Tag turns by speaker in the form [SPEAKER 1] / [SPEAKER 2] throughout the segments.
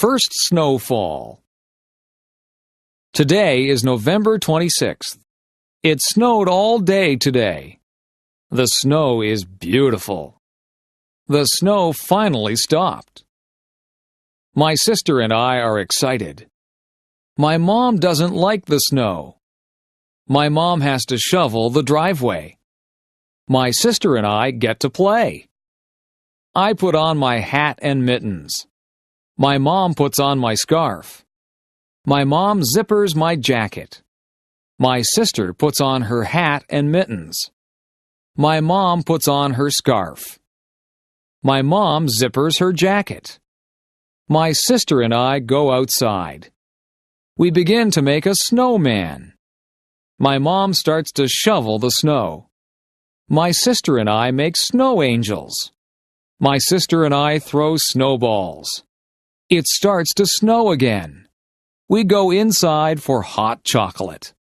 [SPEAKER 1] First snowfall. Today is November 26th. It snowed all day today. The snow is beautiful. The snow finally stopped. My sister and I are excited. My mom doesn't like the snow. My mom has to shovel the driveway. My sister and I get to play. I put on my hat and mittens. My mom puts on my scarf. My mom zippers my jacket. My sister puts on her hat and mittens. My mom puts on her scarf. My mom zippers her jacket. My sister and I go outside. We begin to make a snowman. My mom starts to shovel the snow. My sister and I make snow angels. My sister and I throw snowballs. It starts to snow again. We go inside for hot chocolate.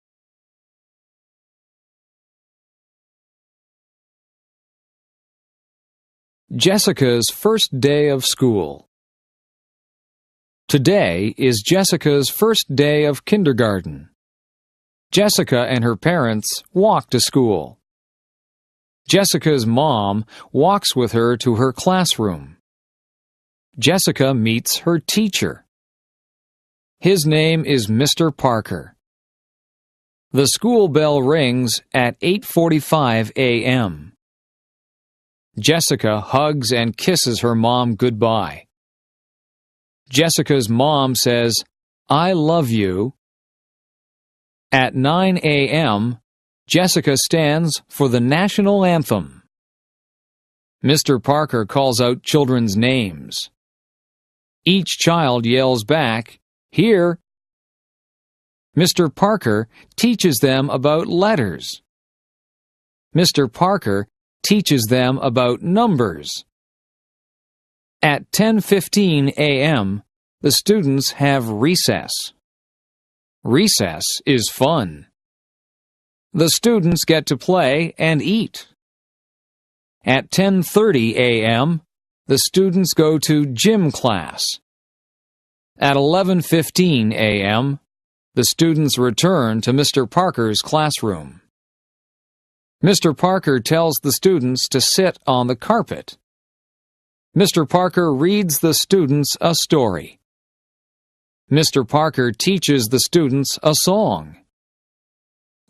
[SPEAKER 1] Jessica's first day of school. Today is Jessica's first day of kindergarten. Jessica and her parents walk to school. Jessica's mom walks with her to her classroom. Jessica meets her teacher. His name is Mr. Parker. The school bell rings at 8:45 a.m. Jessica hugs and kisses her mom goodbye. Jessica's mom says, "I love you." At 9 a.m., Jessica stands for the national anthem. Mr. Parker calls out children's names. Each child yells back, "Here." Mr. Parker teaches them about letters. Mr. Parker teaches them about numbers. At 10:15 a.m., the students have recess. Recess is fun. The students get to play and eat. At 10:30 a.m., the students go to gym class. At 11:15 a.m., the students return to Mr. Parker's classroom. Mr. Parker tells the students to sit on the carpet. Mr. Parker reads the students a story. Mr. Parker teaches the students a song.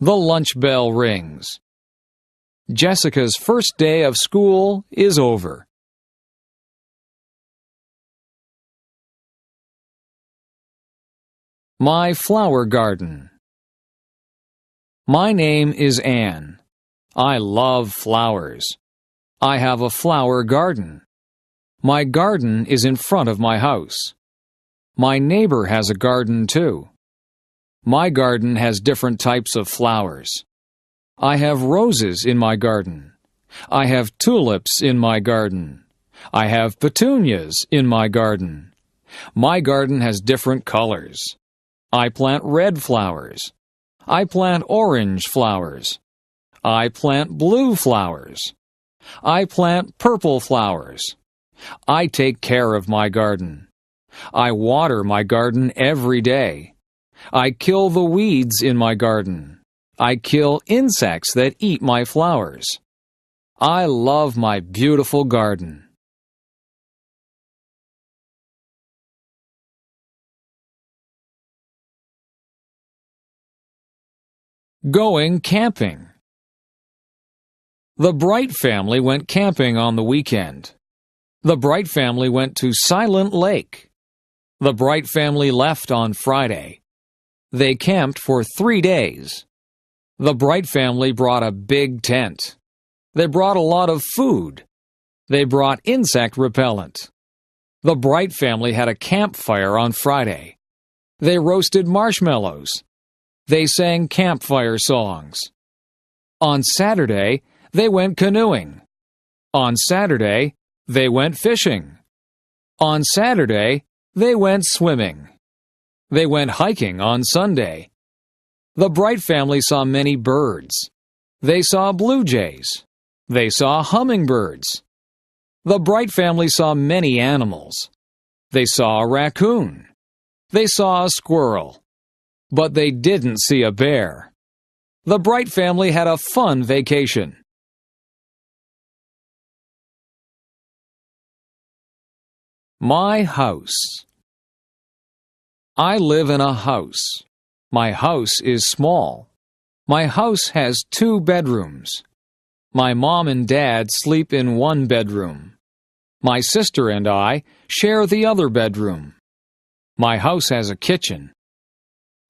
[SPEAKER 1] The lunch bell rings. Jessica's first day of school is over. My flower garden. My name is Anne. I love flowers. I have a flower garden. My garden is in front of my house. My neighbor has a garden too. My garden has different types of flowers. I have roses in my garden. I have tulips in my garden. I have petunias in my garden. My garden has different colors. I plant red flowers. I plant orange flowers. I plant blue flowers. I plant purple flowers. I take care of my garden. I water my garden every day. I kill the weeds in my garden. I kill insects that eat my flowers. I love my beautiful garden. Going camping. The Bright family went camping on the weekend. The Bright family went to Silent Lake. The Bright family left on Friday. They camped for 3 days. The Bright family brought a big tent. They brought a lot of food. They brought insect repellent. The Bright family had a campfire on Friday. They roasted marshmallows. They sang campfire songs. On Saturday, they went canoeing. On Saturday, they went fishing. On Saturday, they went swimming. They went hiking on Sunday. The Bright family saw many birds. They saw blue jays. They saw hummingbirds. The Bright family saw many animals. They saw a raccoon. They saw a squirrel. But they didn't see a bear. The Bright family had a fun vacation. My house. I live in a house. My house is small. My house has 2 bedrooms. My mom and dad sleep in one bedroom. My sister and I share the other bedroom. My house has a kitchen.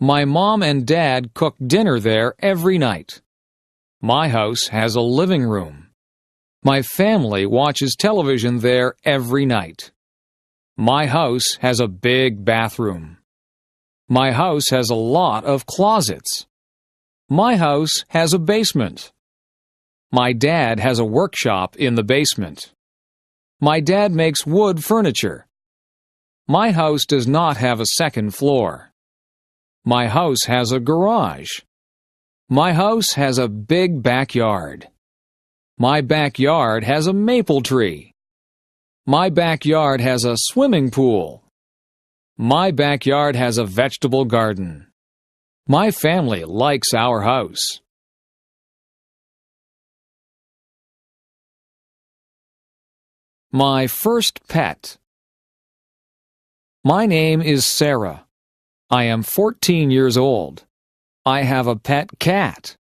[SPEAKER 1] My mom and dad cook dinner there every night. My house has a living room. My family watches television there every night. My house has a big bathroom. My house has a lot of closets. My house has a basement. My dad has a workshop in the basement. My dad makes wood furniture. My house does not have a second floor. My house has a garage. My house has a big backyard. My backyard has a maple tree. My backyard has a swimming pool. My backyard has a vegetable garden. My family likes our house. My first pet. My name is Sarah. I am 14 years old. I have a pet cat.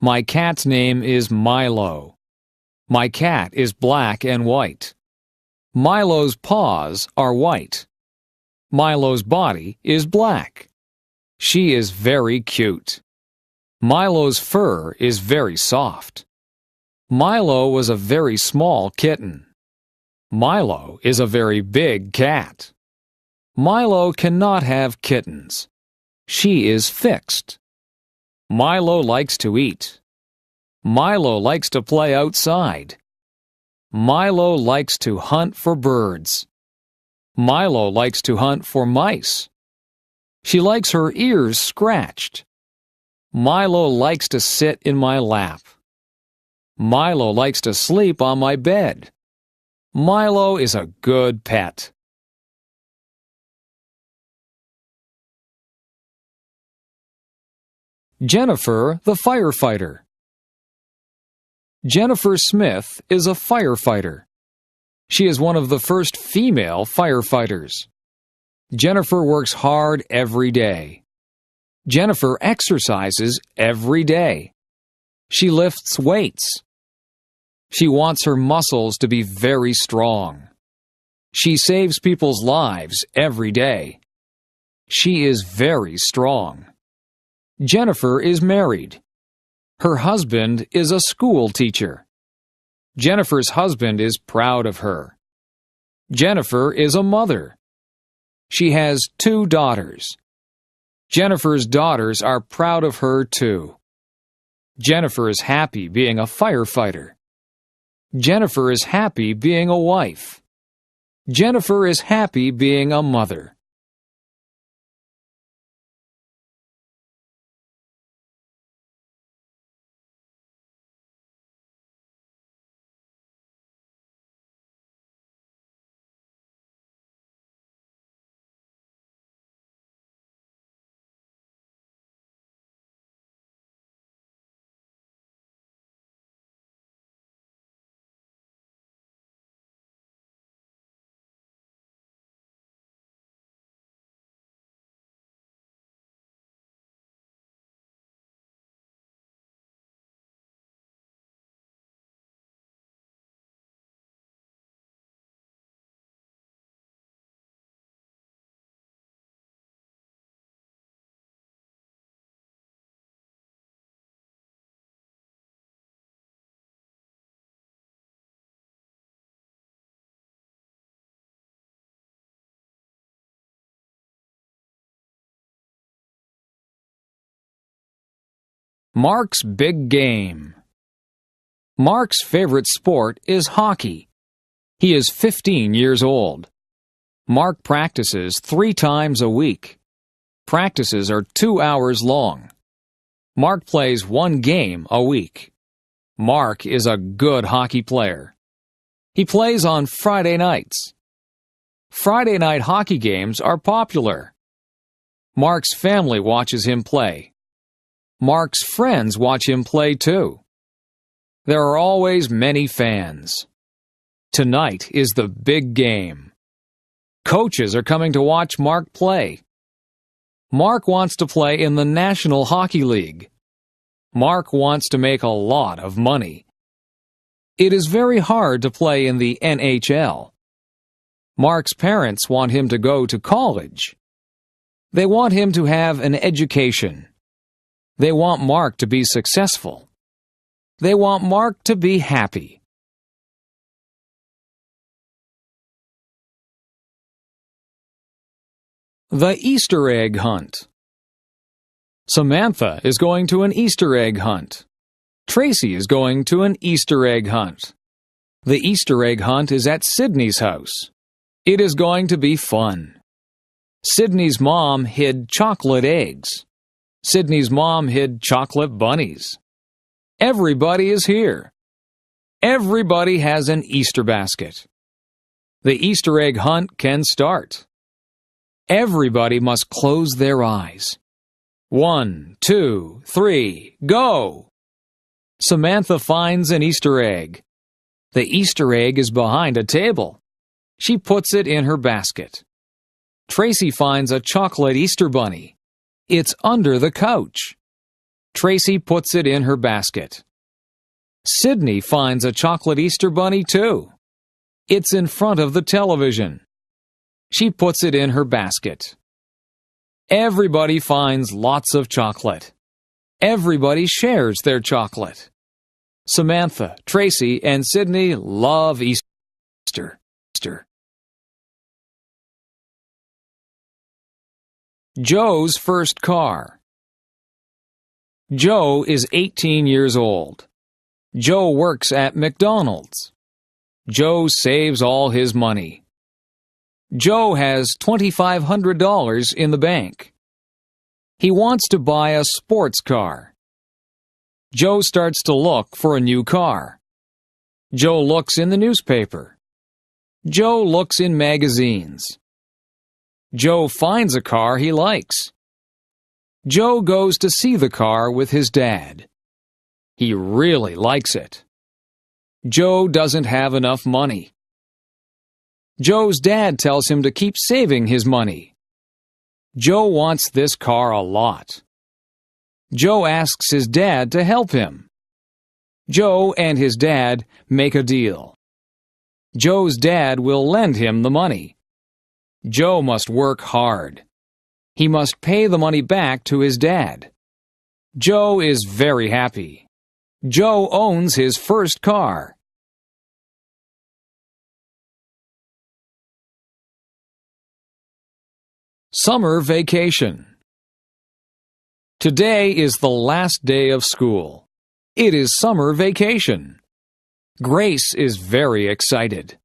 [SPEAKER 1] My cat's name is Milo. My cat is black and white. Milo's paws are white. Milo's body is black. She is very cute. Milo's fur is very soft. Milo was a very small kitten. Milo is a very big cat. Milo cannot have kittens. She is fixed. Milo likes to eat. Milo likes to play outside. Milo likes to hunt for birds. Milo likes to hunt for mice. She likes her ears scratched. Milo likes to sit in my lap. Milo likes to sleep on my bed. Milo is a good pet. Jennifer the firefighter. Jennifer Smith is a firefighter. She is one of the first female firefighters. Jennifer works hard every day. Jennifer exercises every day. She lifts weights. She wants her muscles to be very strong. She saves people's lives every day. She is very strong. Jennifer is married. Her husband is a school teacher. Jennifer's husband is proud of her. Jennifer is a mother. She has 2 daughters. Jennifer's daughters are proud of her too. Jennifer is happy being a firefighter. Jennifer is happy being a wife. Jennifer is happy being a mother. Mark's big game. Mark's favorite sport is hockey. He is 15 years old. Mark practices 3 times a week. Practices are 2 hours long. Mark plays 1 game a week. Mark is a good hockey player. He plays on Friday nights. Friday night hockey games are popular. Mark's family watches him play. Mark's friends watch him play too. There are always many fans. Tonight is the big game. Coaches are coming to watch Mark play. Mark wants to play in the National Hockey League. Mark wants to make a lot of money. It is very hard to play in the NHL. Mark's parents want him to go to college. They want him to have an education. They want Mark to be successful. They want Mark to be happy. The Easter egg hunt. Samantha is going to an Easter egg hunt. Tracy is going to an Easter egg hunt. The Easter egg hunt is at Sydney's house. It is going to be fun. Sydney's mom hid chocolate eggs. Sydney's mom hid chocolate bunnies. Everybody is here. Everybody has an Easter basket. The Easter egg hunt can start. Everybody must close their eyes. 1, 2, 3, go! Samantha finds an Easter egg. The Easter egg is behind a table. She puts it in her basket. Tracy finds a chocolate Easter bunny. It's under the couch. Tracy puts it in her basket. Sydney finds a chocolate Easter bunny too. It's in front of the television. She puts it in her basket. Everybody finds lots of chocolate. Everybody shares their chocolate. Samantha, Tracy, and Sydney love Easter. Joe's first car. Joe is 18 years old. Joe works at McDonald's. Joe saves all his money. Joe has $2,500 in the bank. He wants to buy a sports car. Joe starts to look for a new car. Joe looks in the newspaper. Joe looks in magazines. Joe finds a car he likes. Joe goes to see the car with his dad. He really likes it. Joe doesn't have enough money. Joe's dad tells him to keep saving his money. Joe wants this car a lot. Joe asks his dad to help him. Joe and his dad make a deal. Joe's dad will lend him the money. Joe must work hard. He must pay the money back to his dad. Joe is very happy. Joe owns his first car. Summer vacation. Today is the last day of school. It is summer vacation. Grace is very excited.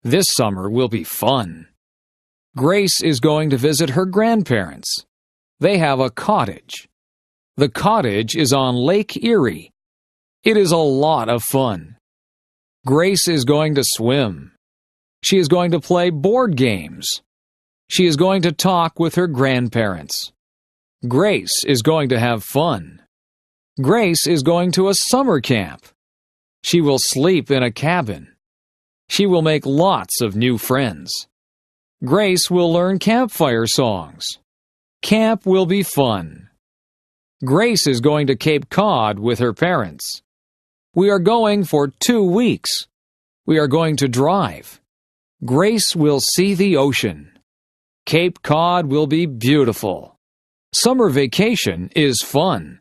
[SPEAKER 1] This summer will be fun. Grace is going to visit her grandparents. They have a cottage. The cottage is on Lake Erie. It is a lot of fun. Grace is going to swim. She is going to play board games. She is going to talk with her grandparents. Grace is going to have fun. Grace is going to a summer camp. She will sleep in a cabin. She will make lots of new friends. Grace will learn campfire songs. Camp will be fun. Grace is going to Cape Cod with her parents. We are going for 2 weeks. We are going to drive. Grace will see the ocean. Cape Cod will be beautiful. Summer vacation is fun.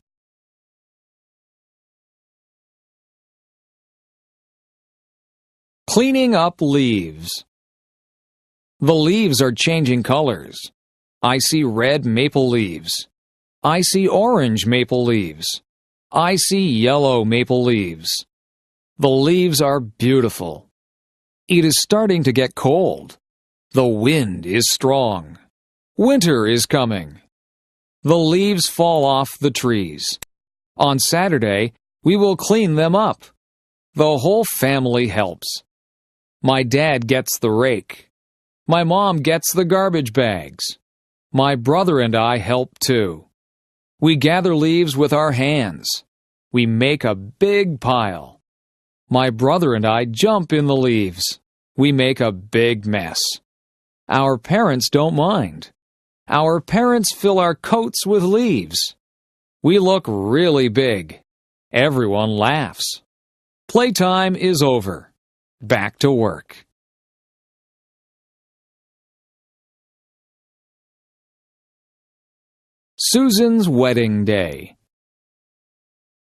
[SPEAKER 1] Cleaning up leaves. The leaves are changing colors. I see red maple leaves. I see orange maple leaves. I see yellow maple leaves. The leaves are beautiful. It is starting to get cold. The wind is strong. Winter is coming. The leaves fall off the trees. On Saturday, we will clean them up. The whole family helps. My dad gets the rake. My mom gets the garbage bags. My brother and I help too. We gather leaves with our hands. We make a big pile. My brother and I jump in the leaves. We make a big mess. Our parents don't mind. Our parents fill our coats with leaves. We look really big. Everyone laughs. Playtime is over. Back to work. Susan's wedding day.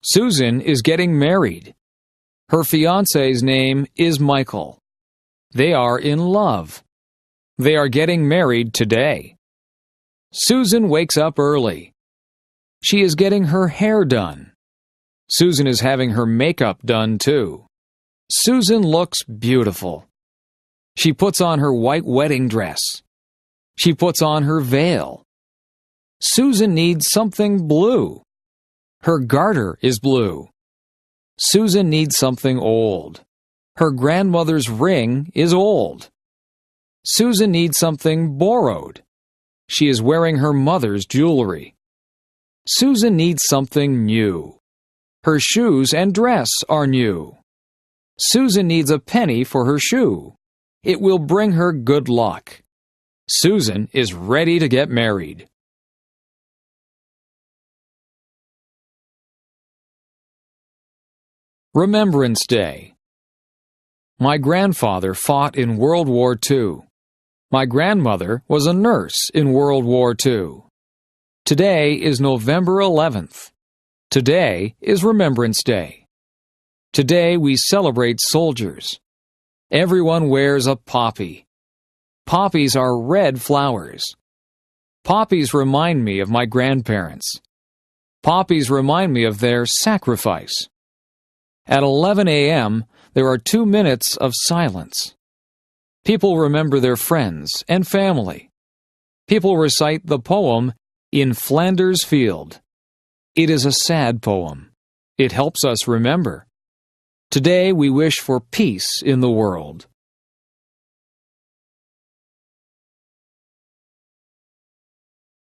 [SPEAKER 1] Susan is getting married. Her fiancé's name is Michael. They are in love. They are getting married today. Susan wakes up early. She is getting her hair done. Susan is having her makeup done too. Susan looks beautiful. She puts on her white wedding dress. She puts on her veil. Susan needs something blue. Her garter is blue. Susan needs something old. Her grandmother's ring is old. Susan needs something borrowed. She is wearing her mother's jewelry. Susan needs something new. Her shoes and dress are new. Susan needs a penny for her shoe. It will bring her good luck. Susan is ready to get married. Remembrance Day. My grandfather fought in World War II. My grandmother was a nurse in World War II. Today is November 11th. Today is Remembrance Day. Today we celebrate soldiers. Everyone wears a poppy. Poppies are red flowers. Poppies remind me of my grandparents. Poppies remind me of their sacrifice. At 11 a.m., there are 2 minutes of silence. People remember their friends and family. People recite the poem In Flanders Field. It is a sad poem. It helps us remember. Today we wish for peace in the world.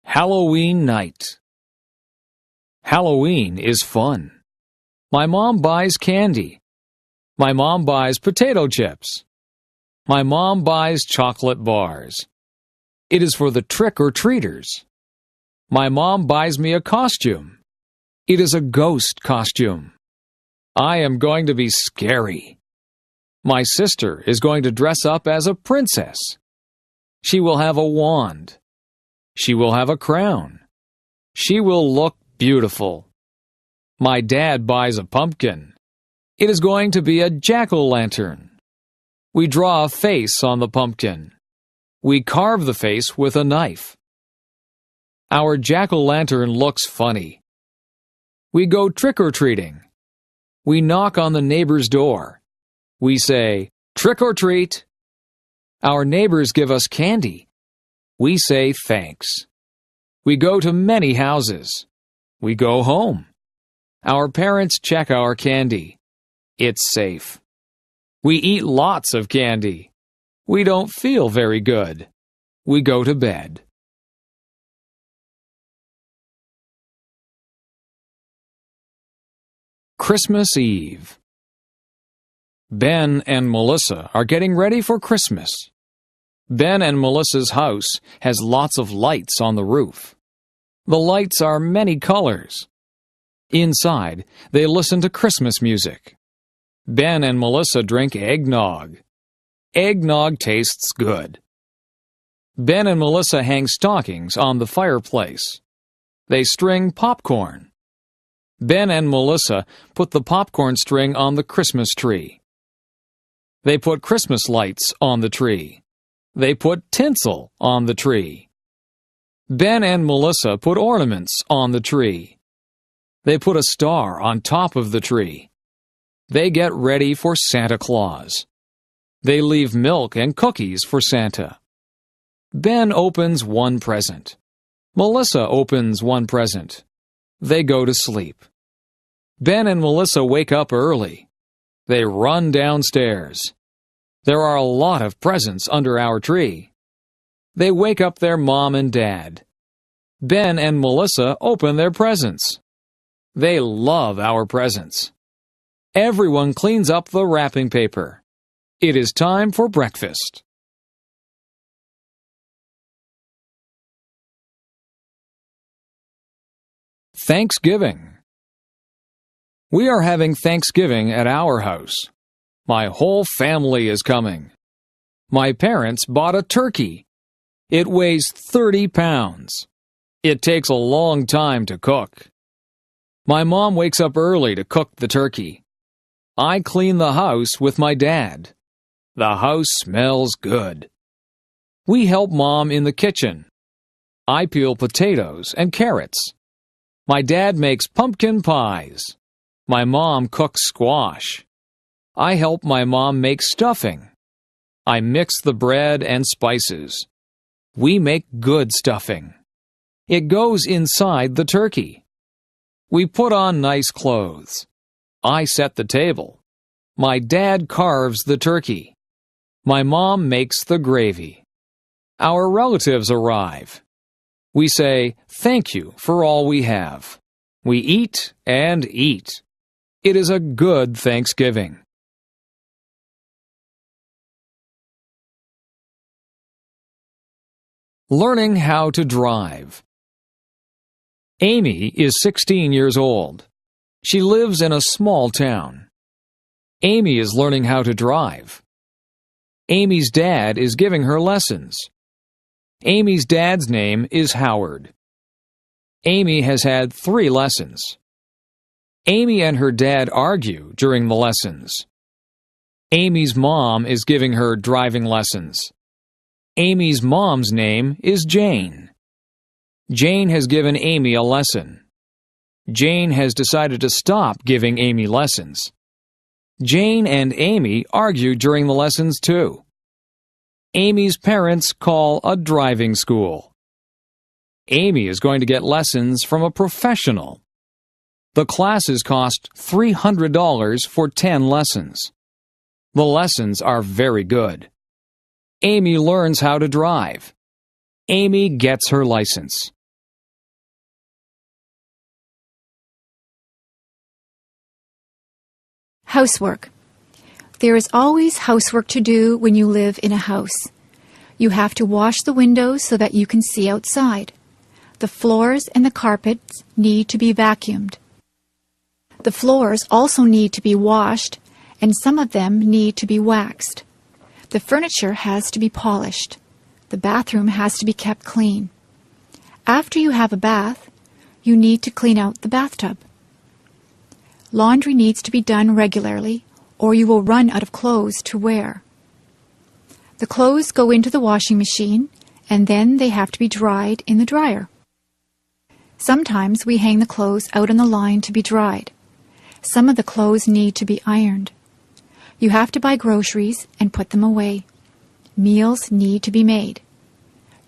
[SPEAKER 1] Halloween night. Halloween is fun. My mom buys candy. My mom buys potato chips. My mom buys chocolate bars. It is for the trick-or-treaters. My mom buys me a costume. It is a ghost costume. I am going to be scary. My sister is going to dress up as a princess. She will have a wand. She will have a crown. She will look beautiful. My dad buys a pumpkin. It is going to be a jack-o'-lantern. We draw a face on the pumpkin. We carve the face with a knife. Our jack-o'-lantern looks funny. We go trick-or-treating. We knock on the neighbor's door. We say, "Trick or treat." Our neighbors give us candy. We say thanks. We go to many houses. We go home. Our parents check our candy. It's safe. We eat lots of candy. We don't feel very good. We go to bed. Christmas Eve. Ben and Melissa are getting ready for Christmas. Ben and Melissa's house has lots of lights on the roof. The lights are many colors. Inside, they listen to Christmas music. Ben and Melissa drink eggnog. Eggnog tastes good. Ben and Melissa hang stockings on the fireplace. They string popcorn. Ben and Melissa put the popcorn string on the Christmas tree. They put Christmas lights on the tree. They put tinsel on the tree. Ben and Melissa put ornaments on the tree. They put a star on top of the tree. They get ready for Santa Claus. They leave milk and cookies for Santa. Ben opens one present. Melissa opens one present. They go to sleep. Ben and Melissa wake up early. They run downstairs. There are a lot of presents under our tree. They wake up their mom and dad. Ben and Melissa open their presents. They love our presents. Everyone cleans up the wrapping paper. It is time for breakfast. Thanksgiving. We are having Thanksgiving at our house. My whole family is coming. My parents bought a turkey. It weighs 30 pounds. It takes a long time to cook. My mom wakes up early to cook the turkey. I clean the house with my dad. The house smells good. We help Mom in the kitchen. I peel potatoes and carrots. My dad makes pumpkin pies. My mom cooks squash. I help my mom make stuffing. I mix the bread and spices. We make good stuffing. It goes inside the turkey. We put on nice clothes. I set the table. My dad carves the turkey. My mom makes the gravy. Our relatives arrive. We say, "Thank you for all we have." We eat and eat. It is a good Thanksgiving. Learning how to drive. Amy is 16 years old. She lives in a small town. Amy is learning how to drive. Amy's dad is giving her lessons. Amy's dad's name is Howard. Amy has had 3 lessons. Amy and her dad argue during the lessons. Amy's mom is giving her driving lessons. Amy's mom's name is Jane. Jane has given Amy a lesson. Jane has decided to stop giving Amy lessons. Jane and Amy argue during the lessons too. Amy's parents call a driving school. Amy is going to get lessons from a professional. The classes cost $300 for 10 lessons. The lessons are very good. Amy learns how to drive. Amy gets her license.
[SPEAKER 2] Housework. There is always housework to do when you live in a house. You have to wash the windows so that you can see outside. The floors and the carpets need to be vacuumed. The floors also need to be washed, and some of them need to be waxed. The furniture has to be polished. The bathroom has to be kept clean. After you have a bath, you need to clean out the bathtub. Laundry needs to be done regularly, or you will run out of clothes to wear. The clothes go into the washing machine, and then they have to be dried in the dryer. Sometimes we hang the clothes out on the line to be dried. Some of the clothes need to be ironed. You have to buy groceries and put them away. Meals need to be made.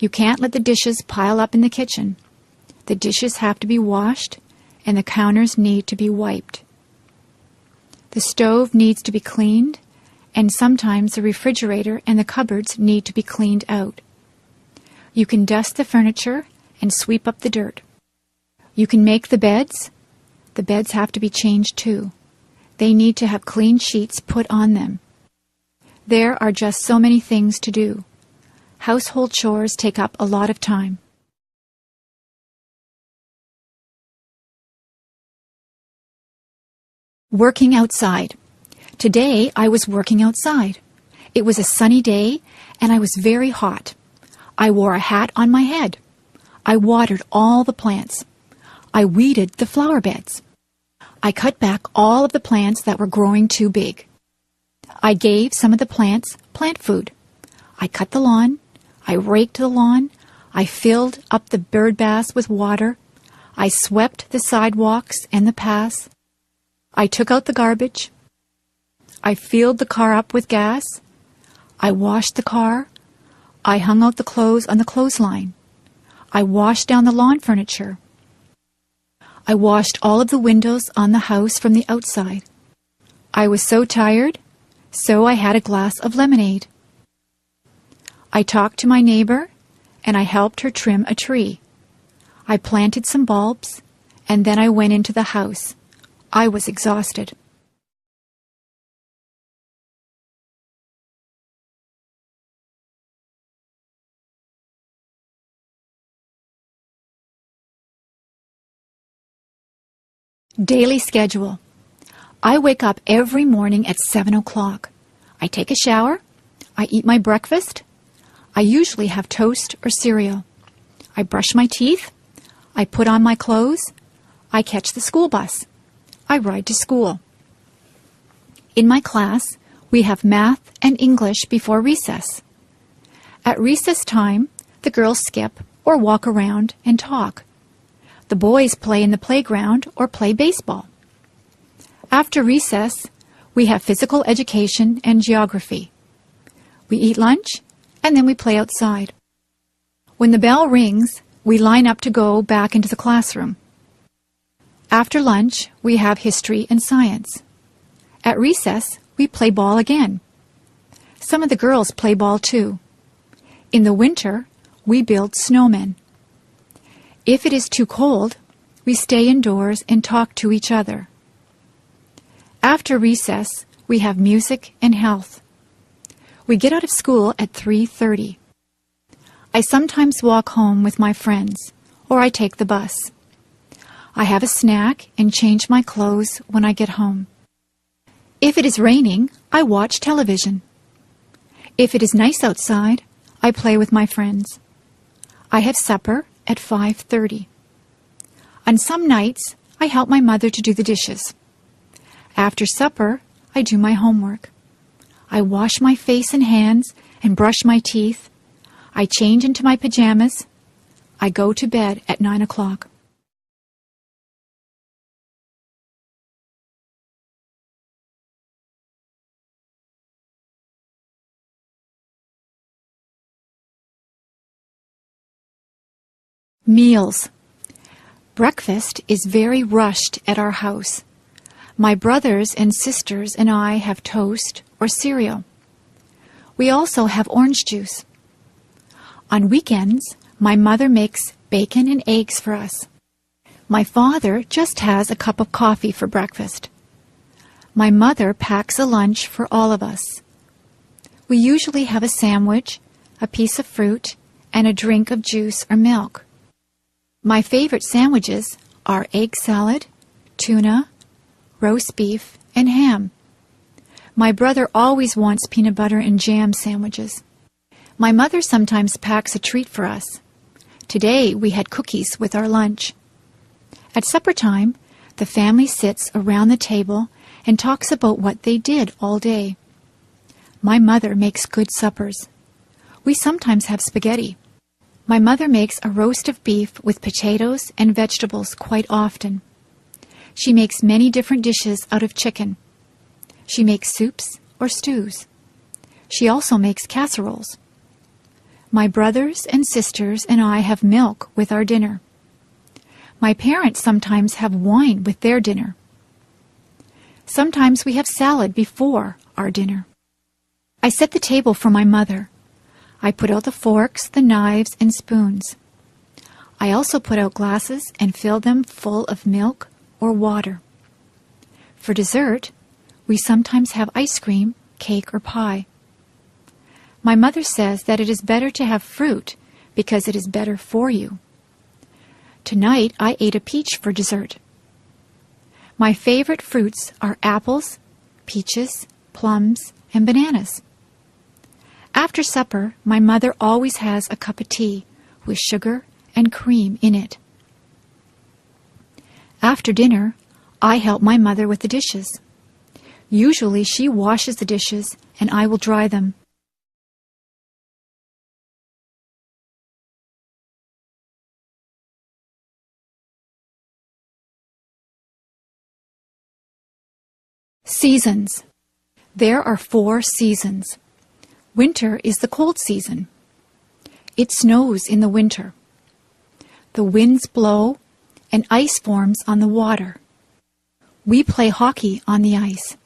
[SPEAKER 2] You can't let the dishes pile up in the kitchen. The dishes have to be washed, and the counters need to be wiped. The stove needs to be cleaned, and sometimes the refrigerator and the cupboards need to be cleaned out. You can dust the furniture and sweep up the dirt. You can make the beds. The beds have to be changed too. They need to have clean sheets put on them. There are just so many things to do. Household chores take up a lot of time. Working outside. Today I was working outside. It was a sunny day and I was very hot. I wore a hat on my head. I watered all the plants. I weeded the flower beds. I cut back all of the plants that were growing too big. I gave some of the plants plant food. I cut the lawn. I raked the lawn. I filled up the bird baths with water. I swept the sidewalks and the paths. I took out the garbage. I filled the car up with gas. I washed the car. I hung out the clothes on the clothesline. I washed down the lawn furniture. I washed all of the windows on the house from the outside. I was so tired So I had a glass of lemonade. I talked to my neighbor, and I helped her trim a tree. I planted some bulbs, and then I went into the house. I was exhausted. Daily schedule. I wake up every morning at 7 o'clock. I take a shower. I eat my breakfast. I usually have toast or cereal. I brush my teeth. I put on my clothes. I catch the school bus. I ride to school. In my class, we have math and English before recess. At recess time, the girls skip or walk around and talk. The boys play in the playground or play baseball. After recess, we have physical education and geography. We eat lunch, and then we play outside. When the bell rings, we line up to go back into the classroom. After lunch, we have history and science. At recess, we play ball again. Some of the girls play ball too. In the winter, we build snowmen. If it is too cold, we stay indoors and talk to each other. After recess, we have music and health. We get out of school at 3:30. I sometimes walk home with my friends, or I take the bus. I have a snack and change my clothes when I get home. If it is raining, I watch television. If it is nice outside, I play with my friends. I have supper at 5:30. On some nights, I help my mother to do the dishes. After supper, I do my homework. I wash my face and hands and brush my teeth. I change into my pajamas. I go to bed at 9 o'clock. Meals. Breakfast is very rushed at our house. My brothers and sisters and I have toast or cereal. We also have orange juice. On weekends, my mother makes bacon and eggs for us. My father just has a cup of coffee for breakfast. My mother packs a lunch for all of us. We usually have a sandwich, a piece of fruit, and a drink of juice or milk. My favorite sandwiches are egg salad, tuna, roast beef, and ham. My brother always wants peanut butter and jam sandwiches. My mother sometimes packs a treat for us. Today we had cookies with our lunch. At supper time, the family sits around the table and talks about what they did all day. My mother makes good suppers. We sometimes have spaghetti. My mother makes a roast of beef with potatoes and vegetables quite often. She makes many different dishes out of chicken. She makes soups or stews. She also makes casseroles. My brothers and sisters and I have milk with our dinner. My parents sometimes have wine with their dinner. Sometimes we have salad before our dinner. I set the table for my mother. I put out the forks, the knives, and spoons. I also put out glasses and fill them full of milk or water. For dessert, we sometimes have ice cream, cake, or pie. My mother says that it is better to have fruit because it is better for you. Tonight, I ate a peach for dessert. My favorite fruits are apples, peaches, plums, and bananas. After supper, my mother always has a cup of tea with sugar and cream in it. After dinner, I help my mother with the dishes. Usually she washes the dishes and I will dry them. Seasons. There are 4 seasons. Winter is the cold season. It snows in the winter. The winds blow and ice forms on the water. We play hockey on the ice.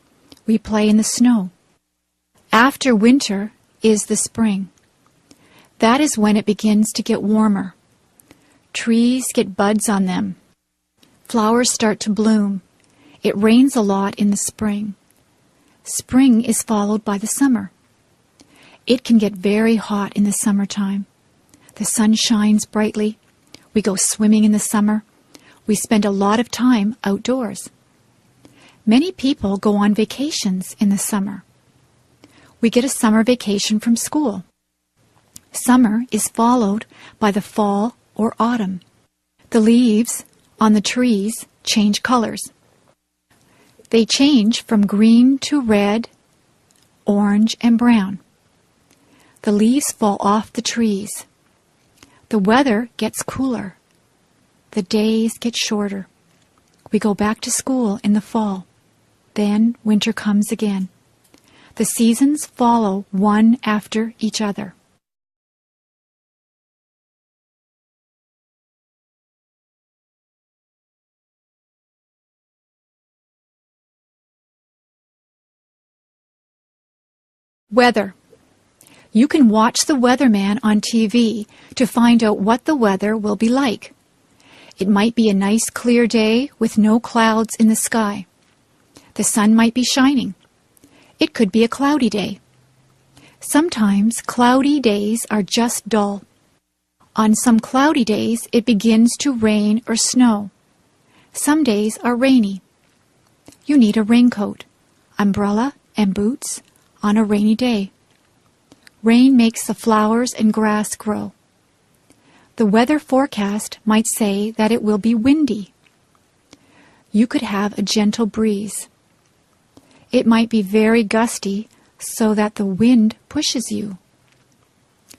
[SPEAKER 2] We play in the snow. After winter is the spring. That is when it begins to get warmer. Trees get buds on them. Flowers start to bloom. It rains a lot in the spring. Spring is followed by the summer. It can get very hot in the summertime. The sun shines brightly. We go swimming in the summer. We spend a lot of time outdoors. Many people go on vacations in the summer. We get a summer vacation from school. Summer is followed by the fall or autumn. The leaves on the trees change colors. They change from green to red, orange, and brown. The leaves fall off the trees. The weather gets cooler. The days get shorter. We go back to school in the fall. Then winter comes again. The seasons follow one after each other. Weather. You can watch the weatherman on TV to find out what the weather will be like. It might be a nice clear day with no clouds in the sky. The sun might be shining. It could be a cloudy day. Sometimes cloudy days are just dull. On some cloudy days, it begins to rain or snow. Some days are rainy. You need a raincoat, umbrella, and boots on a rainy day. Rain makes the flowers and grass grow. The weather forecast might say that it will be windy. You could have a gentle breeze. It might be very gusty so that the wind pushes you.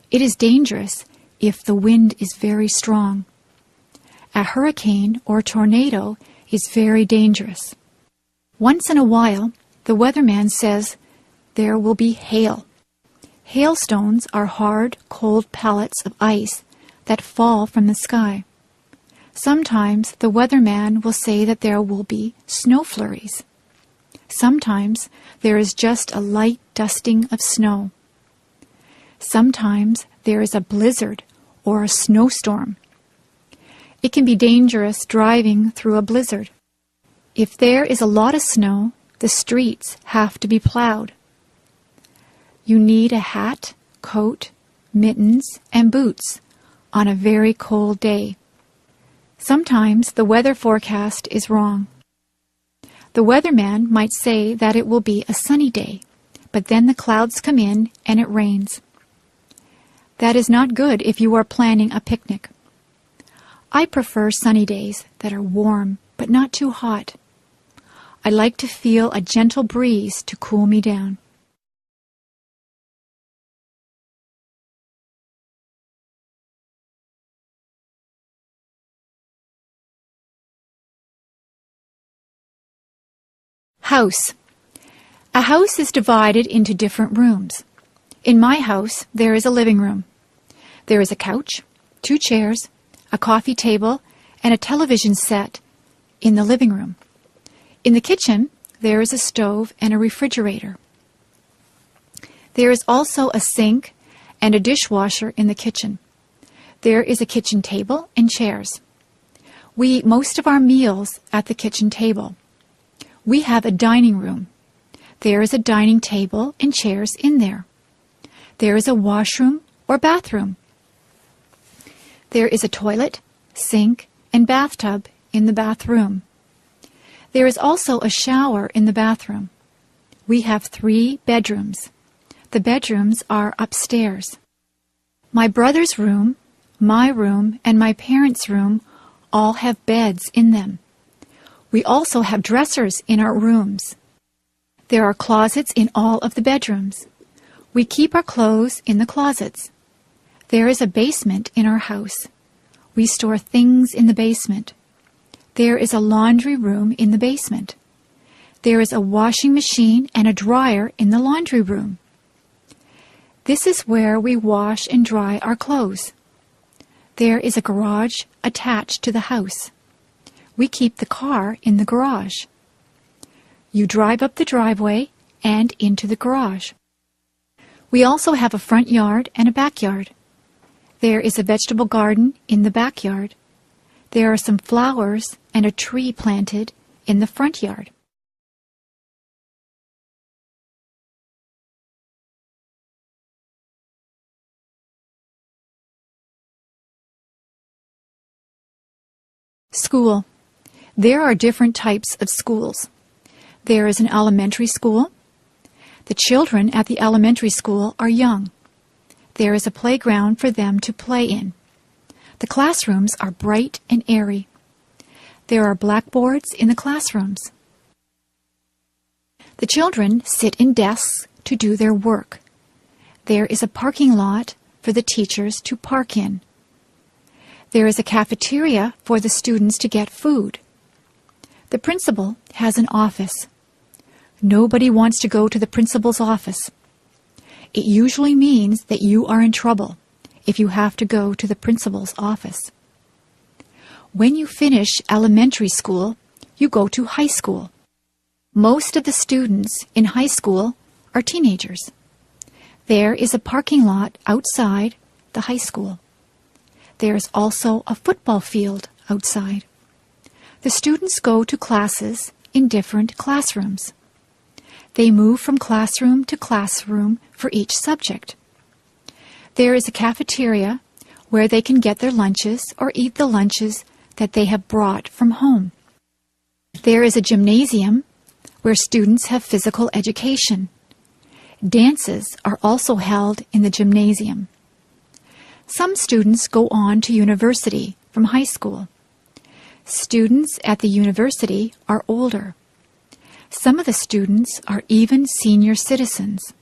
[SPEAKER 2] It is dangerous if the wind is very strong. A hurricane or tornado is very dangerous. Once in a while, the weatherman says there will be hail. Hailstones are hard, cold pellets of ice that fall from the sky. Sometimes the weatherman will say that there will be snow flurries. Sometimes there is just a light dusting of snow. Sometimes there is a blizzard or a snowstorm. It can be dangerous driving through a blizzard. If there is a lot of snow, the streets have to be plowed. You need a hat, coat, mittens, and boots on a very cold day. Sometimes the weather forecast is wrong. The weatherman might say that it will be a sunny day, but then the clouds come in and it rains. That is not good if you are planning a picnic. I prefer sunny days that are warm but not too hot. I like to feel a gentle breeze to cool me down. House. A house is divided into different rooms. In my house, there is a living room. There is a couch, 2 chairs, a coffee table, and a television set in the living room. In the kitchen, there is a stove and a refrigerator. There is also a sink and a dishwasher in the kitchen. There is a kitchen table and chairs. We eat most of our meals at the kitchen table. We have a dining room. There is a dining table and chairs in there. There is a washroom or bathroom. There is a toilet, sink, and bathtub in the bathroom. There is also a shower in the bathroom. We have 3 bedrooms. The bedrooms are upstairs. My brother's room, my room, and my parents' room all have beds in them. We also have dressers in our rooms. There are closets in all of the bedrooms. We keep our clothes in the closets. There is a basement in our house. We store things in the basement. There is a laundry room in the basement. There is a washing machine and a dryer in the laundry room. This is where we wash and dry our clothes. There is a garage attached to the house. We keep the car in the garage. You drive up the driveway and into the garage. We also have a front yard and a backyard. There is a vegetable garden in the backyard. There are some flowers and a tree planted in the front yard. School. There are different types of schools. There is an elementary school. The children at the elementary school are young. There is a playground for them to play in. The classrooms are bright and airy. There are blackboards in the classrooms. The children sit in desks to do their work. There is a parking lot for the teachers to park in. There is a cafeteria for the students to get food. The principal has an office. Nobody wants to go to the principal's office. It usually means that you are in trouble if you have to go to the principal's office. When you finish elementary school, you go to high school. Most of the students in high school are teenagers. There is a parking lot outside the high school. There is also a football field outside. The students go to classes in different classrooms. They move from classroom to classroom for each subject. There is a cafeteria where they can get their lunches or eat the lunches that they have brought from home. There is a gymnasium where students have physical education. Dances are also held in the gymnasium. Some students go on to university from high school. Students at the university are older. Some of the students are even senior citizens.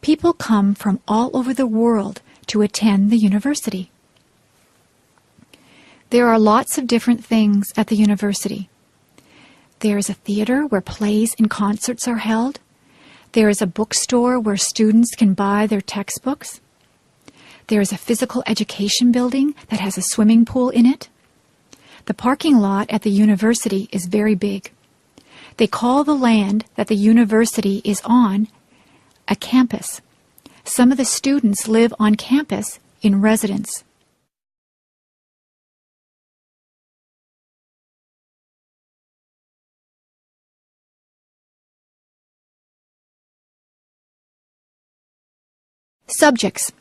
[SPEAKER 2] People come from all over the world to attend the university. There are lots of different things at the university. There is a theater where plays and concerts are held. There is a bookstore where students can buy their textbooks. There is a physical education building that has a swimming pool in it. The parking lot at the university is very big. They call the land that the university is on a campus. Some of the students live on campus in residence. Subjects.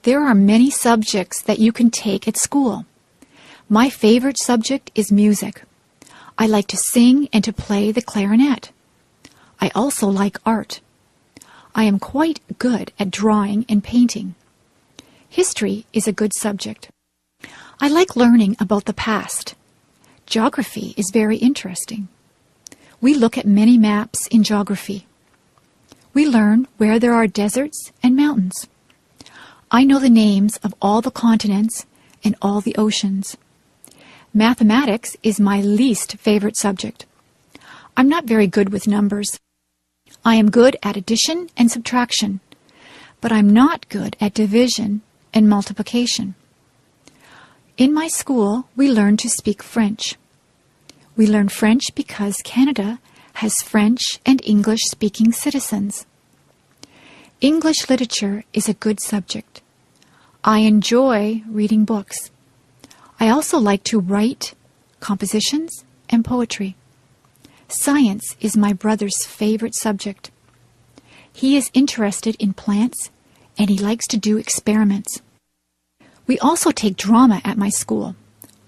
[SPEAKER 2] There are many subjects that you can take at school. My favorite subject is music. I like to sing and to play the clarinet. I also like art. I am quite good at drawing and painting. History is a good subject. I like learning about the past. Geography is very interesting. We look at many maps in geography. We learn where there are deserts and mountains. I know the names of all the continents and all the oceans. Mathematics is my least favorite subject. I'm not very good with numbers. I am good at addition and subtraction, but I'm not good at division and multiplication. In my school, we learn to speak French. We learn French because Canada has French and English-speaking citizens. English literature is a good subject. I enjoy reading books. I also like to write compositions and poetry. Science is my brother's favorite subject. He is interested in plants and he likes to do experiments. We also take drama at my school.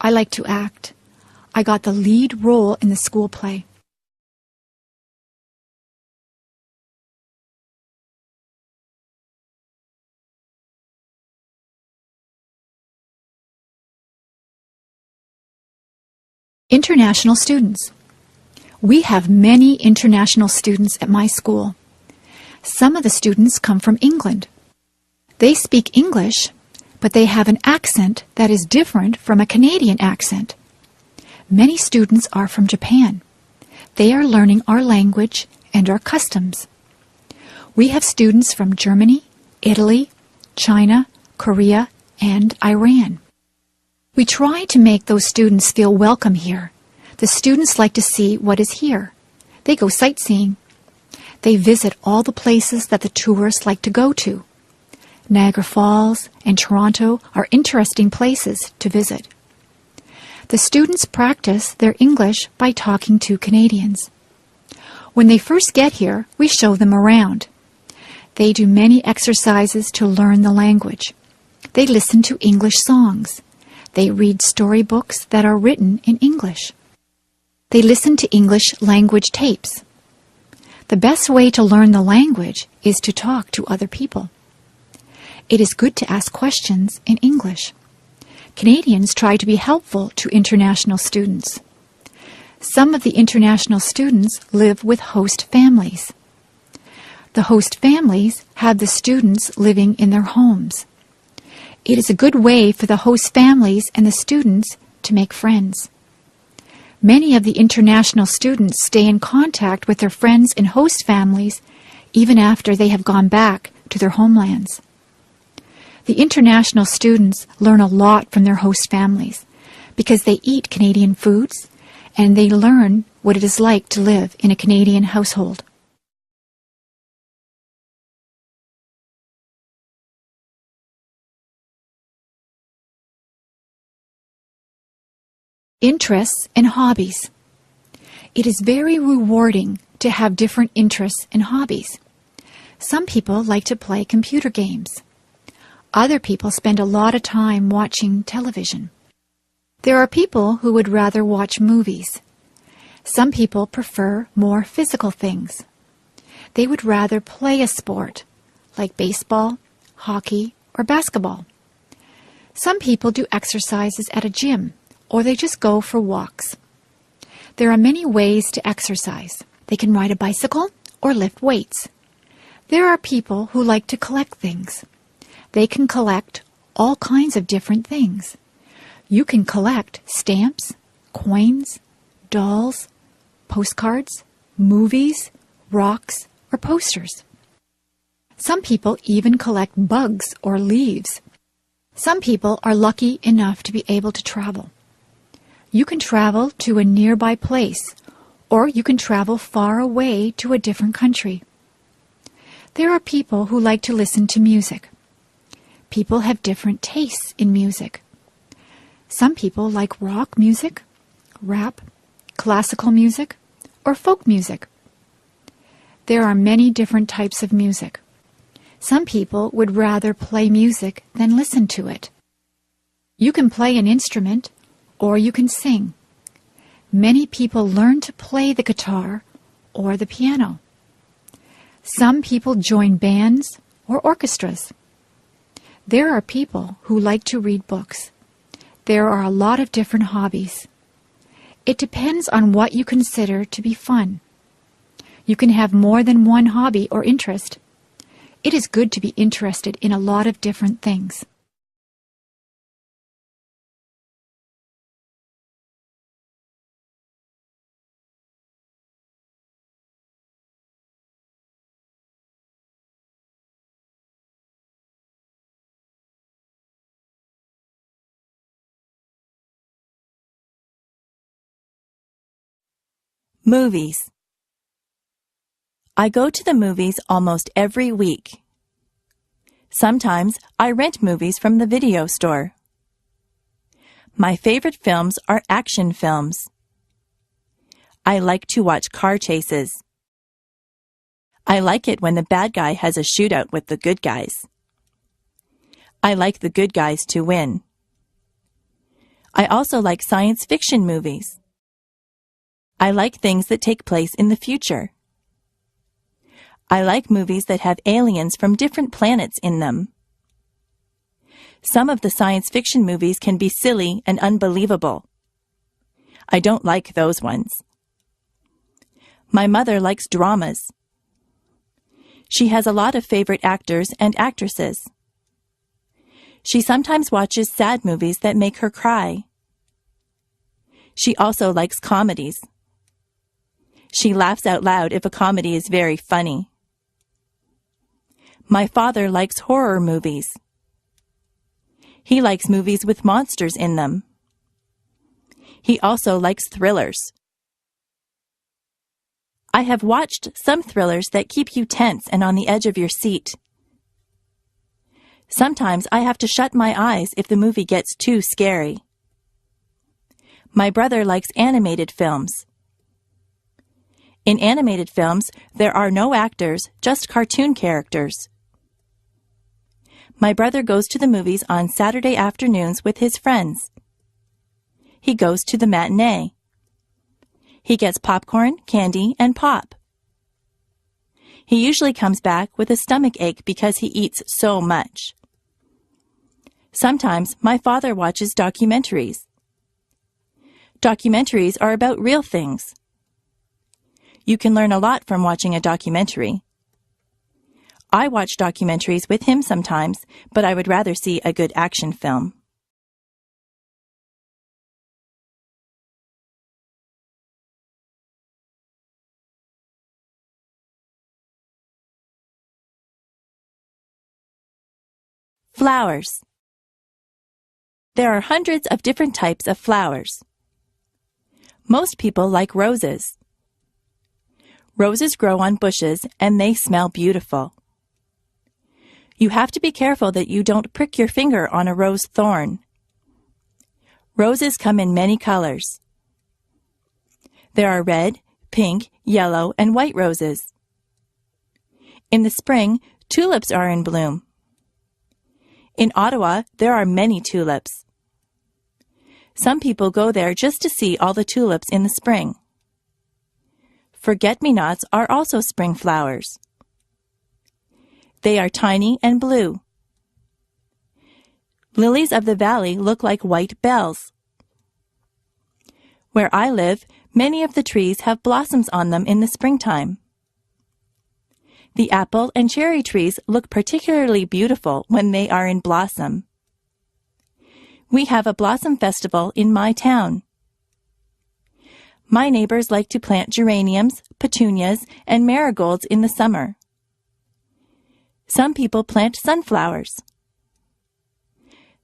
[SPEAKER 2] I like to act. I got the lead role in the school play. International students. We have many international students at my school. Some of the students come from England. They speak English, but they have an accent that is different from a Canadian accent. Many students are from Japan. They are learning our language and our customs. We have students from Germany, Italy, China, Korea, and Iran. We try to make those students feel welcome here. The students like to see what is here. They go sightseeing. They visit all the places that the tourists like to go to. Niagara Falls and Toronto are interesting places to visit. The students practice their English by talking to Canadians. When they first get here, we show them around. They do many exercises to learn the language. They listen to English songs. They read storybooks that are written in English. They listen to English language tapes. The best way to learn the language is to talk to other people. It is good to ask questions in English. Canadians try to be helpful to international students. Some of the international students live with host families. The host families have the students living in their homes. It is a good way for the host families and the students to make friends. Many of the international students stay in contact with their friends and host families even after they have gone back to their homelands. The international students learn a lot from their host families because they eat Canadian foods and they learn what it is like to live in a Canadian household. Interests and hobbies. It is very rewarding to have different interests and hobbies. Some people like to play computer games. Other people spend a lot of time watching television. There are people who would rather watch movies. Some people prefer more physical things. They would rather play a sport, like baseball, hockey, or basketball. Some people do exercises at a gym, or they just go for walks. There are many ways to exercise. They can ride a bicycle or lift weights. There are people who like to collect things. They can collect all kinds of different things. You can collect stamps, coins, dolls, postcards, movies, rocks, or posters. Some people even collect bugs or leaves. Some people are lucky enough to be able to travel. You can travel to a nearby place, or you can travel far away to a different country. There are people who like to listen to music. People have different tastes in music. Some people like rock music, rap, classical music, or folk music. There are many different types of music. Some people would rather play music than listen to it. You can play an instrument, or you can sing. Many people learn to play the guitar or the piano. Some people join bands or orchestras. There are people who like to read books. There are a lot of different hobbies. It depends on what you consider to be fun. You can have more than one hobby or interest. It is good to be interested in a lot of different things.
[SPEAKER 3] Movies. I go to the movies almost every week. Sometimes I rent movies from the video store. My favorite films are action films. I like to watch car chases. I like it when the bad guy has a shootout with the good guys. I like the good guys to win. I also like science fiction movies. I like things that take place in the future. I like movies that have aliens from different planets in them. Some of the science fiction movies can be silly and unbelievable. I don't like those ones. My mother likes dramas. She has a lot of favorite actors and actresses. She sometimes watches sad movies that make her cry. She also likes comedies. She laughs out loud if a comedy is very funny. My father likes horror movies. He likes movies with monsters in them. He also likes thrillers. I have watched some thrillers that keep you tense and on the edge of your seat. Sometimes I have to shut my eyes if the movie gets too scary. My brother likes animated films. In animated films, there are no actors, just cartoon characters. My brother goes to the movies on Saturday afternoons with his friends. He goes to the matinee. He gets popcorn, candy, and pop. He usually comes back with a stomach ache because he eats so much. Sometimes my father watches documentaries. Documentaries are about real things. You can learn a lot from watching a documentary. I watch documentaries with him sometimes, but I would rather see a good action film. Flowers. There are hundreds of different types of flowers. Most people like roses. Roses grow on bushes and they smell beautiful. You have to be careful that you don't prick your finger on a rose thorn. Roses come in many colors. There are red, pink, yellow, and white roses. In the spring, tulips are in bloom. In Ottawa, there are many tulips. Some people go there just to see all the tulips in the spring. Forget-me-nots are also spring flowers. They are tiny and blue. Lilies of the valley look like white bells. Where I live, many of the trees have blossoms on them in the springtime. The apple and cherry trees look particularly beautiful when they are in blossom. We have a blossom festival in my town. My neighbors like to plant geraniums, petunias, and marigolds in the summer. Some people plant sunflowers.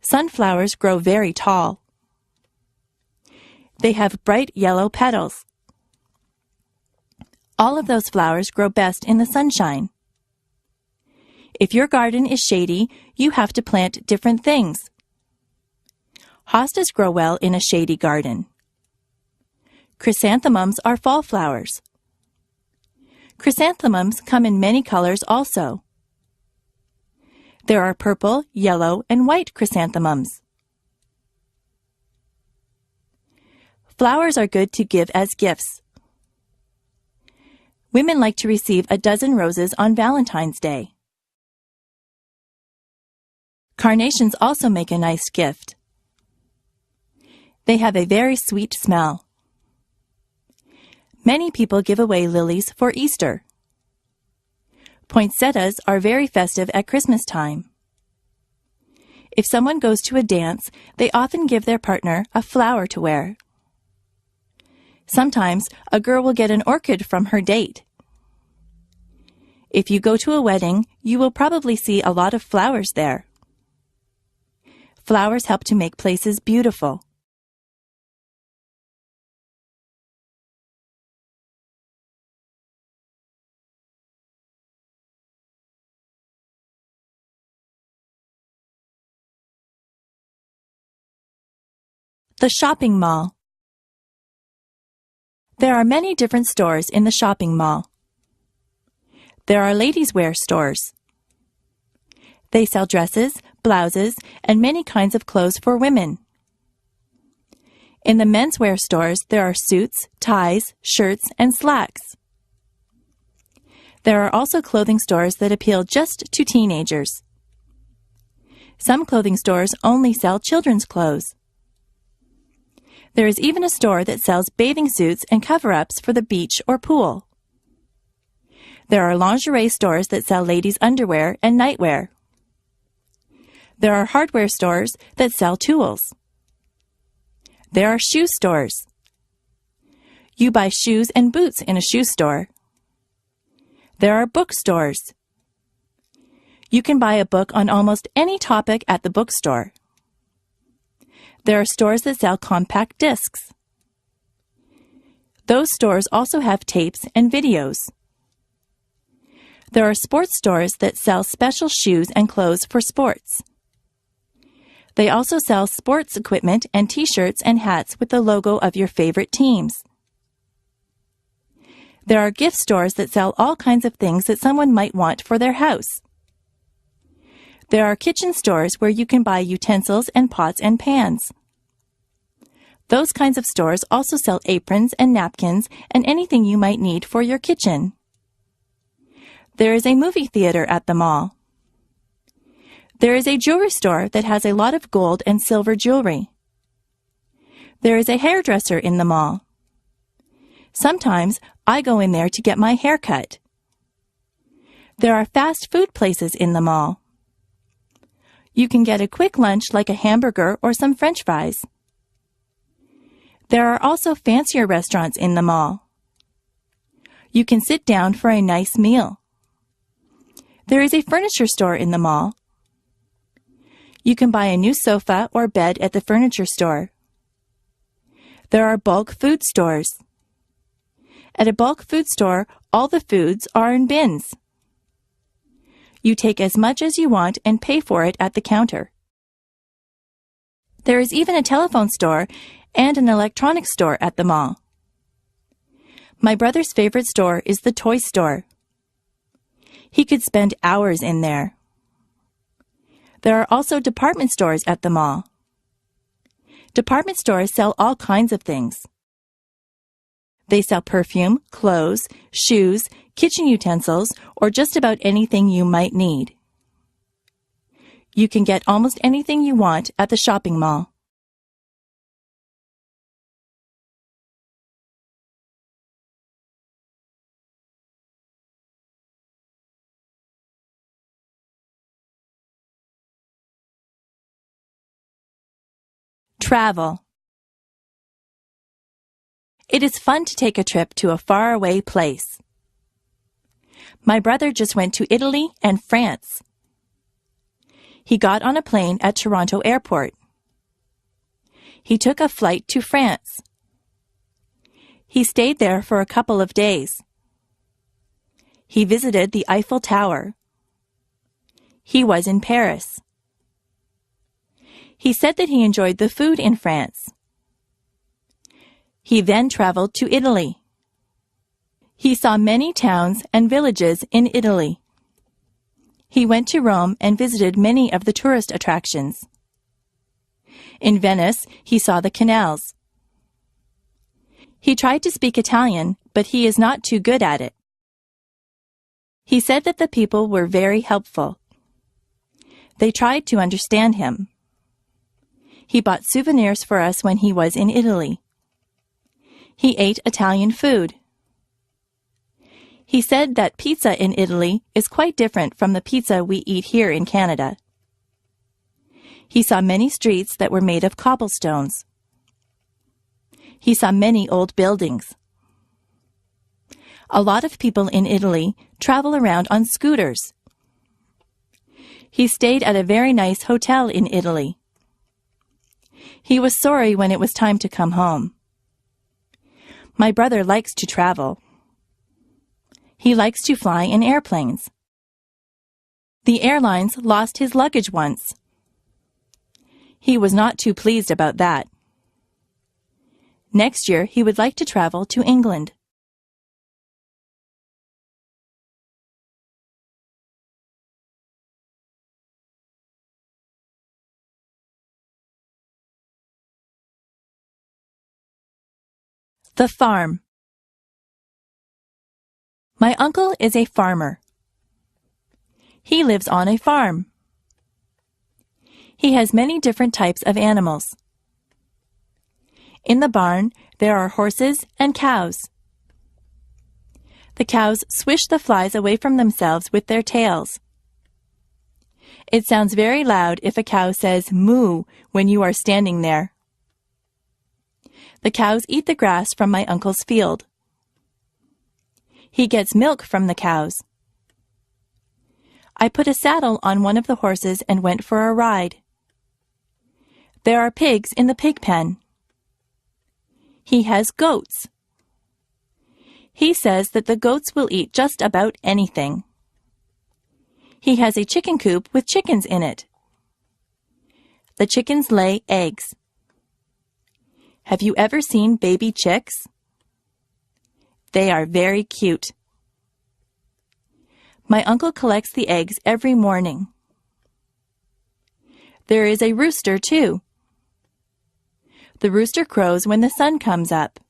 [SPEAKER 3] Sunflowers grow very tall. They have bright yellow petals. All of those flowers grow best in the sunshine. If your garden is shady, you have to plant different things. Hostas grow well in a shady garden. Chrysanthemums are fall flowers. Chrysanthemums come in many colors also. There are purple, yellow, and white chrysanthemums. Flowers are good to give as gifts. Women like to receive a dozen roses on Valentine's Day. Carnations also make a nice gift. They have a very sweet smell. Many people give away lilies for Easter. Poinsettias are very festive at Christmas time. If someone goes to a dance, they often give their partner a flower to wear. Sometimes a girl will get an orchid from her date. If you go to a wedding, you will probably see a lot of flowers there. Flowers help to make places beautiful. The shopping mall. There are many different stores in the shopping mall. There are ladies' wear stores. They sell dresses, blouses, and many kinds of clothes for women. In the menswear stores, there are suits, ties, shirts, and slacks. There are also clothing stores that appeal just to teenagers. Some clothing stores only sell children's clothes. There is even a store that sells bathing suits and cover-ups for the beach or pool. There are lingerie stores that sell ladies' underwear and nightwear. There are hardware stores that sell tools. There are shoe stores. You buy shoes and boots in a shoe store. There are bookstores. You can buy a book on almost any topic at the bookstore. There are stores that sell compact discs. Those stores also have tapes and videos. There are sports stores that sell special shoes and clothes for sports. They also sell sports equipment and t-shirts and hats with the logo of your favorite teams. There are gift stores that sell all kinds of things that someone might want for their house. There are kitchen stores where you can buy utensils and pots and pans. Those kinds of stores also sell aprons and napkins and anything you might need for your kitchen. There is a movie theater at the mall. There is a jewelry store that has a lot of gold and silver jewelry. There is a hairdresser in the mall. Sometimes I go in there to get my hair cut. There are fast food places in the mall. You can get a quick lunch like a hamburger or some French fries. There are also fancier restaurants in the mall. You can sit down for a nice meal. There is a furniture store in the mall. You can buy a new sofa or bed at the furniture store. There are bulk food stores. At a bulk food store, all the foods are in bins. You take as much as you want and pay for it at the counter. There is even a telephone store and an electronics store at the mall. My brother's favorite store is the toy store. He could spend hours in there. There are also department stores at the mall. Department stores sell all kinds of things. They sell perfume, clothes, shoes, kitchen utensils, or just about anything you might need. You can get almost anything you want at the shopping mall. Travel. It is fun to take a trip to a faraway place. My brother just went to Italy and France. He got on a plane at Toronto Airport. He took a flight to France. He stayed there for a couple of days. He visited the Eiffel Tower. He was in Paris. He said that he enjoyed the food in France. He then traveled to Italy. He saw many towns and villages in Italy. He went to Rome and visited many of the tourist attractions. In Venice, he saw the canals. He tried to speak Italian, but he is not too good at it. He said that the people were very helpful. They tried to understand him. He bought souvenirs for us when he was in Italy. He ate Italian food. He said that pizza in Italy is quite different from the pizza we eat here in Canada. He saw many streets that were made of cobblestones. He saw many old buildings. A lot of people in Italy travel around on scooters. He stayed at a very nice hotel in Italy. He was sorry when it was time to come home. My brother likes to travel. He likes to fly in airplanes. The airlines lost his luggage once. He was not too pleased about that. Next year, he would like to travel to England. The farm. My uncle is a farmer. He lives on a farm. He has many different types of animals. In the barn, there are horses and cows. The cows swish the flies away from themselves with their tails. It sounds very loud if a cow says moo when you are standing there. The cows eat the grass from my uncle's field. He gets milk from the cows. I put a saddle on one of the horses and went for a ride. There are pigs in the pig pen. He has goats. He says that the goats will eat just about anything. He has a chicken coop with chickens in it. The chickens lay eggs. Have you ever seen baby chicks? They are very cute. My uncle collects the eggs every morning. There is a rooster, too. The rooster crows when the sun comes up.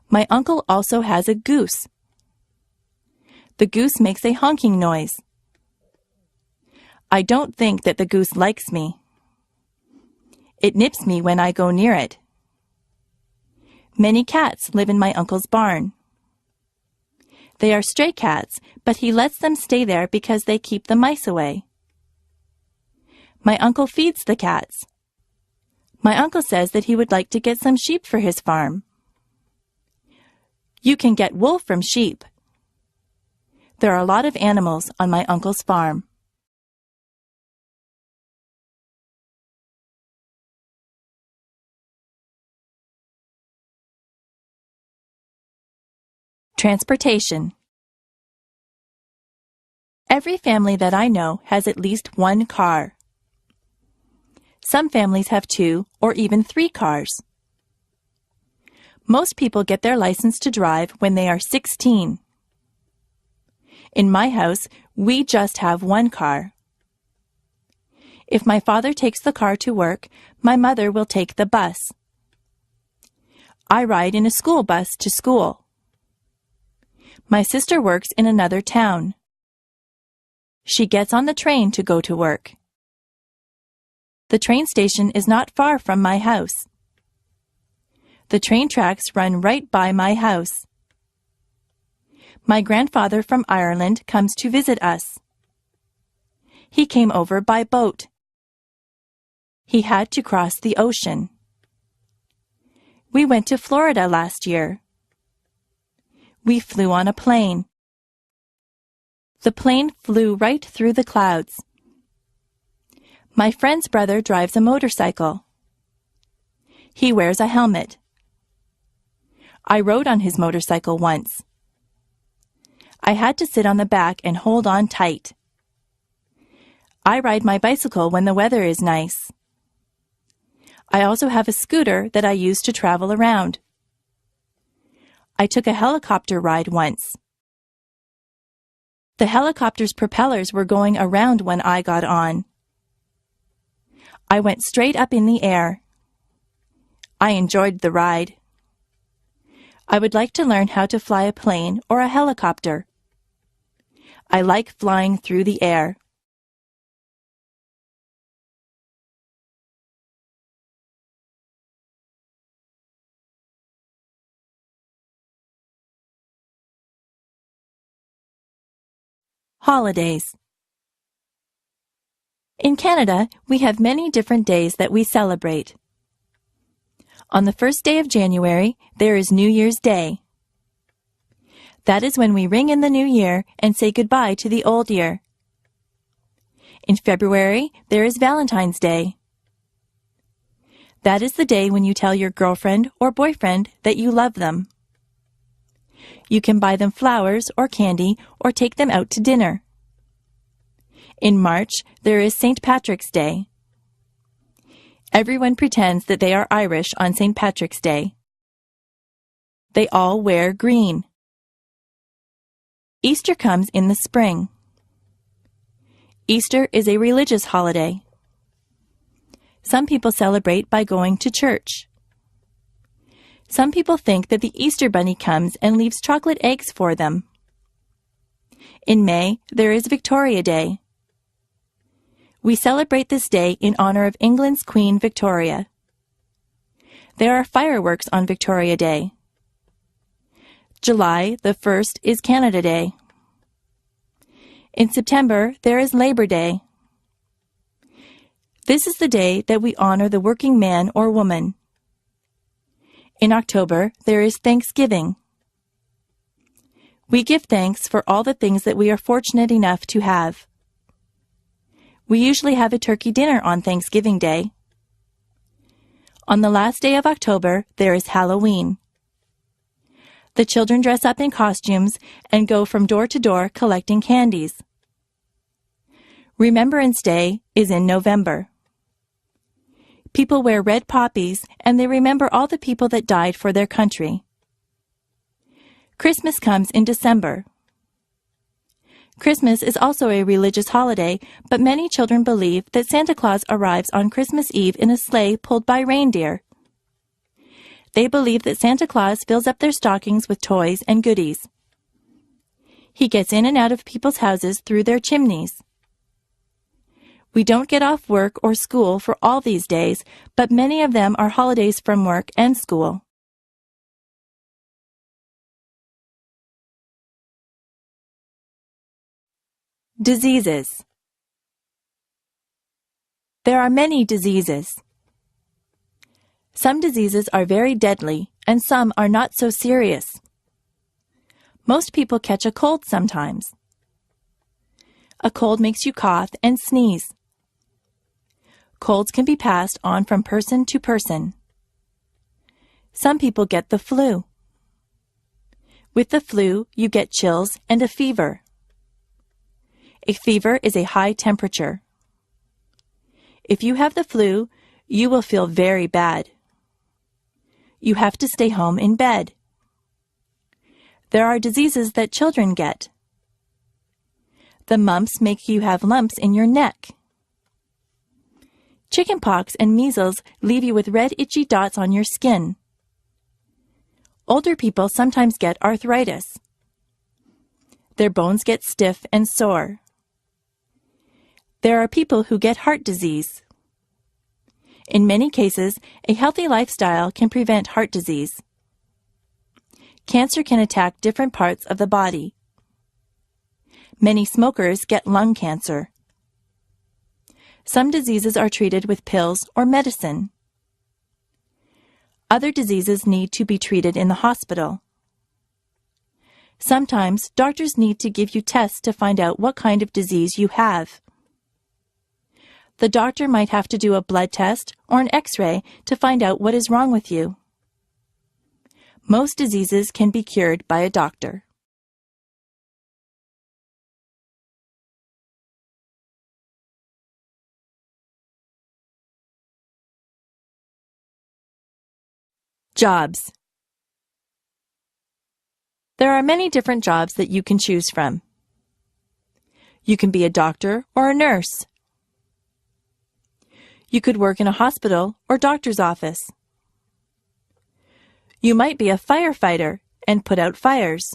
[SPEAKER 3] My uncle also has a goose. The goose makes a honking noise. I don't think that the goose likes me. It nips me when I go near it. Many cats live in my uncle's barn. They are stray cats, but he lets them stay there because they keep the mice away. My uncle feeds the cats. My uncle says that he would like to get some sheep for his farm. You can get wool from sheep. There are a lot of animals on my uncle's farm. Transportation. Every family that I know has at least one car. Some families have 2 or even 3 cars. Most people get their license to drive when they are 16. In my house, we just have one car. If my father takes the car to work, my mother will take the bus. I ride in a school bus to school. My sister works in another town. She gets on the train to go to work. The train station is not far from my house. The train tracks run right by my house. My grandfather from Ireland comes to visit us. He came over by boat. He had to cross the ocean. We went to Florida last year. We flew on a plane. The plane flew right through the clouds. My friend's brother drives a motorcycle. He wears a helmet. I rode on his motorcycle once. I had to sit on the back and hold on tight. I ride my bicycle when the weather is nice. I also have a scooter that I use to travel around. I took a helicopter ride once. The helicopter's propellers were going around when I got on. I went straight up in the air. I enjoyed the ride. I would like to learn how to fly a plane or a helicopter. I like flying through the air. Holidays. In Canada, we have many different days that we celebrate. On the first day of January, there is New Year's Day. That is when we ring in the new year and say goodbye to the old year. In February, there is Valentine's Day. That is the day when you tell your girlfriend or boyfriend that you love them. You can buy them flowers or candy or take them out to dinner. In March, there is St. Patrick's Day. Everyone pretends that they are Irish on St. Patrick's Day. They all wear green. Easter comes in the spring. Easter is a religious holiday. Some people celebrate by going to church. Some people think that the Easter Bunny comes and leaves chocolate eggs for them. In May, there is Victoria Day. We celebrate this day in honor of England's Queen Victoria. There are fireworks on Victoria Day. July the 1st is Canada Day. In September, there is Labor Day. This is the day that we honor the working man or woman. In October, there is Thanksgiving. We give thanks for all the things that we are fortunate enough to have. We usually have a turkey dinner on Thanksgiving Day. On the last day of October, there is Halloween. The children dress up in costumes and go from door to door collecting candies. Remembrance Day is in November. People wear red poppies and they remember all the people that died for their country. Christmas comes in December. Christmas is also a religious holiday, but many children believe that Santa Claus arrives on Christmas Eve in a sleigh pulled by reindeer. They believe that Santa Claus fills up their stockings with toys and goodies. He gets in and out of people's houses through their chimneys. We don't get off work or school for all these days, but many of them are holidays from work and school. Diseases. There are many diseases. Some diseases are very deadly, and some are not so serious. Most people catch a cold sometimes. A cold makes you cough and sneeze. Colds can be passed on from person to person. Some people get the flu. With the flu, you get chills and a fever. A fever is a high temperature. If you have the flu, you will feel very bad. You have to stay home in bed. There are diseases that children get. The mumps make you have lumps in your neck. Chickenpox and measles leave you with red itchy dots on your skin. Older people sometimes get arthritis. Their bones get stiff and sore. There are people who get heart disease. In many cases, a healthy lifestyle can prevent heart disease. Cancer can attack different parts of the body. Many smokers get lung cancer. Some diseases are treated with pills or medicine. Other diseases need to be treated in the hospital. Sometimes doctors need to give you tests to find out what kind of disease you have. The doctor might have to do a blood test or an X-ray to find out what is wrong with you. Most diseases can be cured by a doctor. Jobs. There are many different jobs that you can choose from. You can be a doctor or a nurse. You could work in a hospital or doctor's office. You might be a firefighter and put out fires.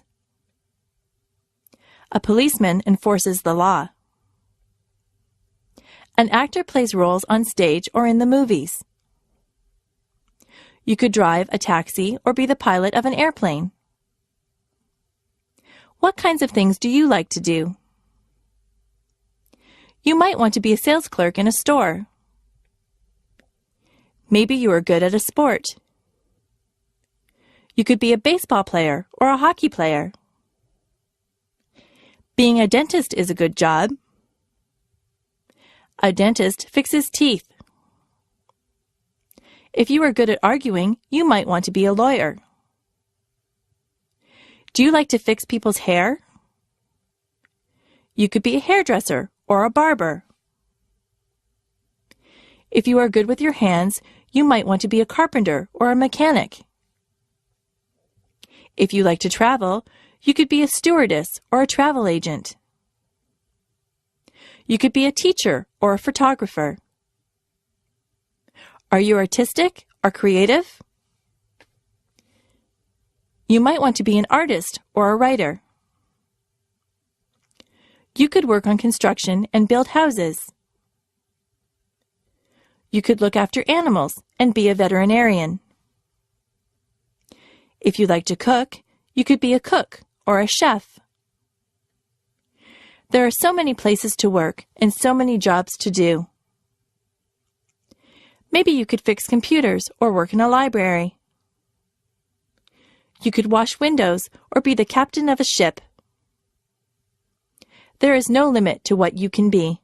[SPEAKER 3] A policeman enforces the law. An actor plays roles on stage or in the movies. You could drive a taxi or be the pilot of an airplane. What kinds of things do you like to do? You might want to be a sales clerk in a store. Maybe you are good at a sport. You could be a baseball player or a hockey player. Being a dentist is a good job. A dentist fixes teeth. If you are good at arguing, you might want to be a lawyer. Do you like to fix people's hair? You could be a hairdresser or a barber. If you are good with your hands, you might want to be a carpenter or a mechanic. If you like to travel, you could be a stewardess or a travel agent. You could be a teacher or a photographer. Are you artistic or creative? You might want to be an artist or a writer. You could work on construction and build houses. You could look after animals and be a veterinarian. If you like to cook, you could be a cook or a chef. There are so many places to work and so many jobs to do. Maybe you could fix computers or work in a library. You could wash windows or be the captain of a ship. There is no limit to what you can be.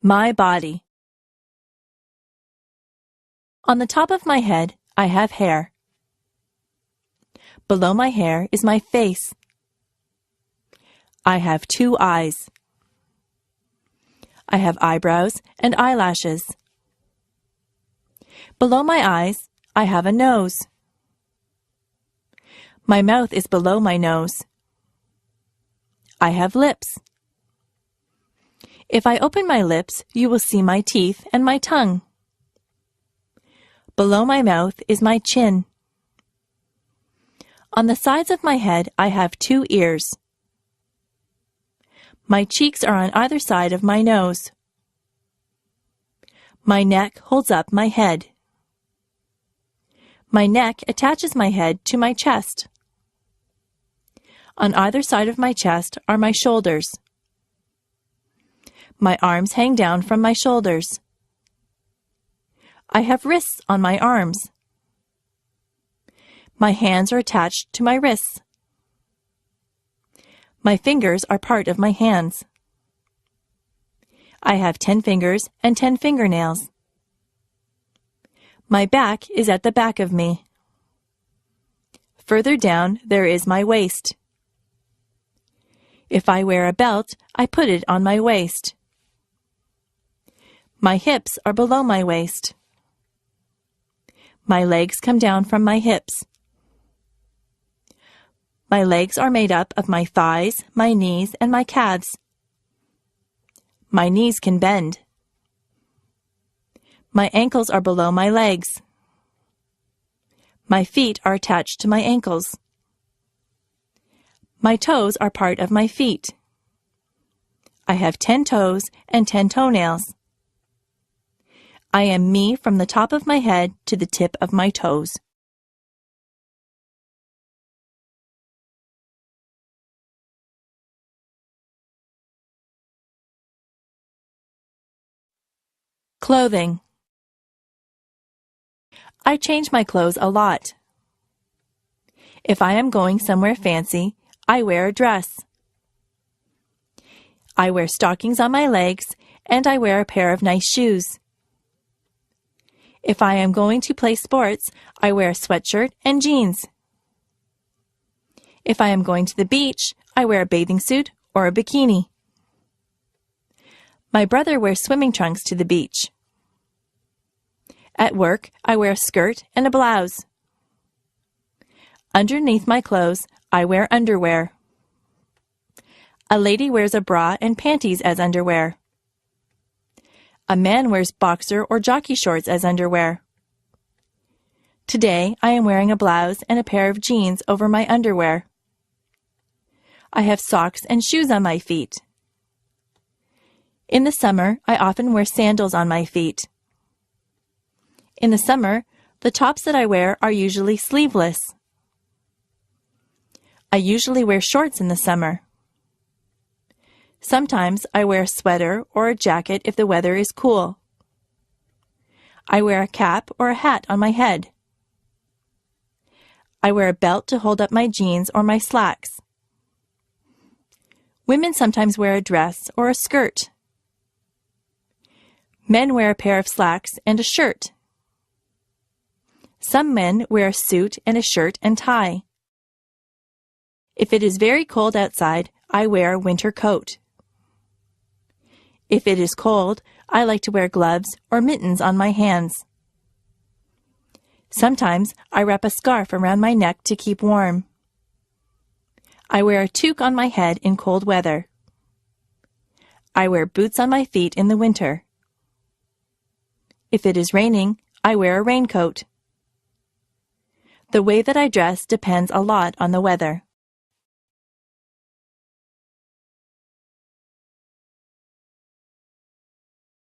[SPEAKER 3] My body. On the top of my head, I have hair. Below my hair is my face. I have 2 eyes. I have eyebrows and eyelashes. Below my eyes, I have a nose. My mouth is below my nose. I have lips. If I open my lips, you will see my teeth and my tongue. Below my mouth is my chin. On the sides of my head, I have 2 ears. My cheeks are on either side of my nose. My neck holds up my head. My neck attaches my head to my chest. On either side of my chest are my shoulders. My arms hang down from my shoulders. I have wrists on my arms. My hands are attached to my wrists. My fingers are part of my hands. I have 10 fingers and 10 fingernails. My back is at the back of me. Further down, there is my waist. If I wear a belt, I put it on my waist. My hips are below my waist. My legs come down from my hips. My legs are made up of my thighs, my knees, and my calves. My knees can bend. My ankles are below my legs. My feet are attached to my ankles. My toes are part of my feet. I have 10 toes and 10 toenails. I am me from the top of my head to the tip of my toes. Clothing. I change my clothes a lot. If I am going somewhere fancy, I wear a dress. I wear stockings on my legs, and I wear a pair of nice shoes. If I am going to play sports, I wear a sweatshirt and jeans. If I am going to the beach, I wear a bathing suit or a bikini. My brother wears swimming trunks to the beach. At work, I wear a skirt and a blouse. Underneath my clothes, I wear underwear. A lady wears a bra and panties as underwear. A man wears boxer or jockey shorts as underwear. Today, I am wearing a blouse and a pair of jeans over my underwear. I have socks and shoes on my feet. In the summer, I often wear sandals on my feet. In the summer, the tops that I wear are usually sleeveless. I usually wear shorts in the summer. Sometimes I wear a sweater or a jacket if the weather is cool. I wear a cap or a hat on my head. I wear a belt to hold up my jeans or my slacks. Women sometimes wear a dress or a skirt. Men wear a pair of slacks and a shirt. Some men wear a suit and a shirt and tie. If it is very cold outside, I wear a winter coat. If it is cold, I like to wear gloves or mittens on my hands. Sometimes I wrap a scarf around my neck to keep warm. I wear a toque on my head in cold weather. I wear boots on my feet in the winter. If it is raining, I wear a raincoat. The way that I dress depends a lot on the weather.